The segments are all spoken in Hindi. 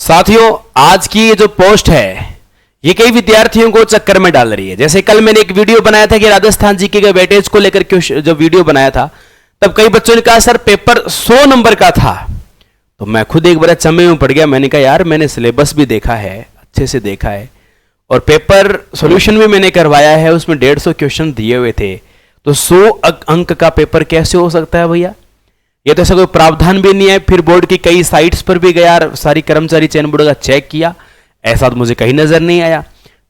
साथियों, आज की ये जो पोस्ट है ये कई विद्यार्थियों को चक्कर में डाल रही है। जैसे कल मैंने एक वीडियो बनाया था कि राजस्थान जीके के वेटेज को लेकर जो वीडियो बनाया था, तब कई बच्चों ने कहा सर पेपर 100 नंबर का था। तो मैं खुद एक बार चम्मे में पड़ गया। मैंने कहा यार मैंने सिलेबस भी देखा है, अच्छे से देखा है, और पेपर सॉल्यूशन भी मैंने करवाया है, उसमें 150 क्वेश्चन दिए हुए थे। तो 100 अंक का पेपर कैसे हो सकता है भैया? ये तो ऐसा कोई प्रावधान भी नहीं है। फिर बोर्ड की कई साइट्स पर भी गया, सारी कर्मचारी चयन बोर्ड का चेक किया, ऐसा तो मुझे कहीं नजर नहीं आया।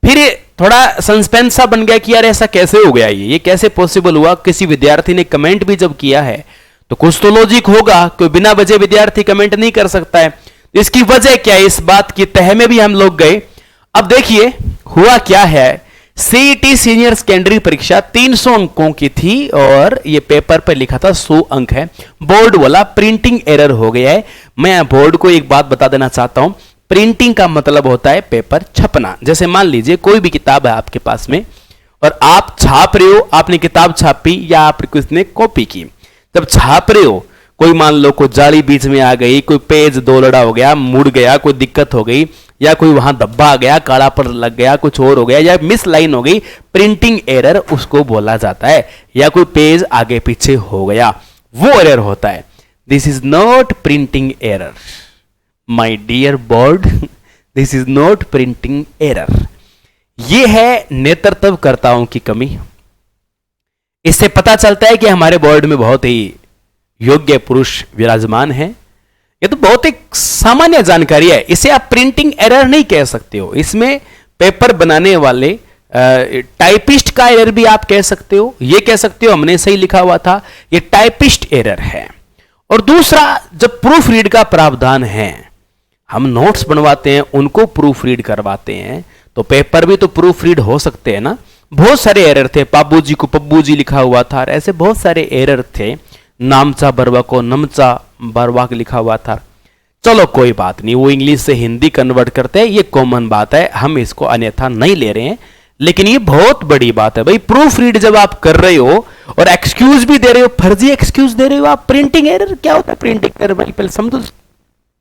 फिर थोड़ा सस्पेंस सा बन गया कि यार ऐसा कैसे हो गया, ये कैसे पॉसिबल हुआ। किसी विद्यार्थी ने कमेंट भी जब किया है तो कुछ तो लॉजिक होगा, कोई बिना वजह विद्यार्थी कमेंट नहीं कर सकता है। इसकी वजह क्या है, इस बात की तह में भी हम लोग गए। अब देखिए हुआ क्या है। सीईटी सीनियर सेकेंडरी परीक्षा 300 अंकों की थी और ये पेपर पर लिखा था 100 अंक है। बोर्ड वाला प्रिंटिंग एरर हो गया है। मैं बोर्ड को एक बात बता देना चाहता हूं, प्रिंटिंग का मतलब होता है पेपर छपना। जैसे मान लीजिए कोई भी किताब है आपके पास में और आप छाप रहे हो, आपने किताब छापी या आप किसने कॉपी की, जब छाप रहे हो कोई मान लो कोई जाली बीच में आ गई, कोई पेज दो लड़ा हो गया, मुड़ गया, कोई दिक्कत हो गई, या कोई वहां धब्बा आ गया, काला पर लग गया, कुछ और हो गया, या मिस लाइन हो गई, प्रिंटिंग एरर उसको बोला जाता है। या कोई पेज आगे पीछे हो गया, वो एरर होता है। This is not printing error my dear board, this is not printing error. ये है नेतृत्वकर्ताओं की कमी। इससे पता चलता है कि हमारे बोर्ड में बहुत ही योग्य पुरुष विराजमान है। ये तो बहुत ही सामान्य जानकारी है, इसे आप प्रिंटिंग एरर नहीं कह सकते हो। इसमें पेपर बनाने वाले टाइपिस्ट का एरर भी आप कह सकते हो, ये कह सकते हो हमने सही लिखा हुआ था, ये टाइपिस्ट एरर है। और दूसरा, जब प्रूफ रीड का प्रावधान है, हम नोट्स बनवाते हैं उनको प्रूफ रीड करवाते हैं, तो पेपर भी तो प्रूफ रीड हो सकते हैं ना। बहुत सारे एरर थे, पाबू जी को पब्बू जी लिखा हुआ था, ऐसे बहुत सारे एरर थे। नामचा बरवा को नमचा बरवाक लिखा हुआ था। चलो कोई बात नहीं, वो इंग्लिश से हिंदी कन्वर्ट करते हैं, ये कॉमन बात है, हम इसको अन्यथा नहीं ले रहे हैं। लेकिन ये बहुत बड़ी बात है भाई, प्रूफ रीड जब आप कर रहे हो और एक्सक्यूज भी दे रहे हो, फर्जी एक्सक्यूज दे रहे हो आप, प्रिंटिंग एरर क्या होता है? प्रिंटिंग एरर भाई पहले समझो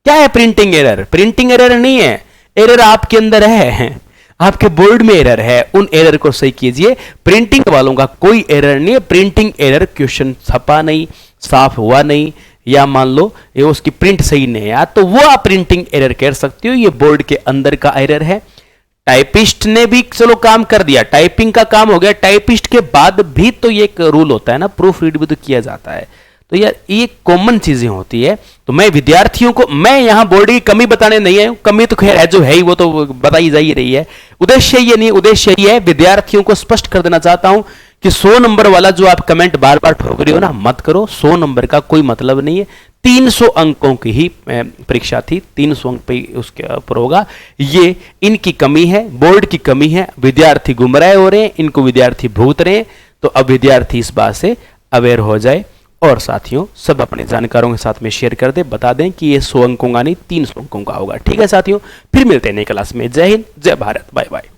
क्या है प्रिंटिंग एरर। प्रिंटिंग एरर नहीं है, एरर आपके अंदर है, आपके बोर्ड में एरर है, उन एरर को सही कीजिए। प्रिंटिंग वालों का कोई एरर नहीं है। प्रिंटिंग एरर क्वेश्चन छपा नहीं, साफ हुआ नहीं, या मान लो ये उसकी प्रिंट सही नहीं है, तो वो आप प्रिंटिंग एरर कह सकते हो। ये बोर्ड के अंदर का एरर है। टाइपिस्ट ने भी चलो काम कर दिया, टाइपिंग का काम हो गया, टाइपिस्ट के बाद भी तो ये एक रूल होता है ना, प्रूफ रीड भी तो किया जाता है। तो यार ये कॉमन चीजें होती है। तो मैं विद्यार्थियों को, मैं यहां बोर्ड की कमी बताने नहीं आया हूं, कमी तो खैर है जो है ही, वो तो बताई जा ही रही है। उद्देश्य ये नहीं, उद्देश्य ये है विद्यार्थियों को स्पष्ट कर देना चाहता हूं कि 100 नंबर वाला जो आप कमेंट बार बार ठोक रहे हो ना, मत करो। 100 नंबर का कोई मतलब नहीं है। 300 अंकों की ही परीक्षा थी, 300 अंक पे उसके ऊपर होगा। ये इनकी कमी है, बोर्ड की कमी है। विद्यार्थी गुमराह हो रहे हैं, इनको विद्यार्थी भूत रहे हैं। तो अब विद्यार्थी इस बात से अवेयर हो जाए और साथियों सब अपने जानकारों के साथ में शेयर कर दे, बता दें कि ये 100 अंकों का नहीं 300 अंकों का होगा। ठीक है साथियों, फिर मिलते हैं नई क्लास में। जय हिंद, जय भारत, बाय बाय।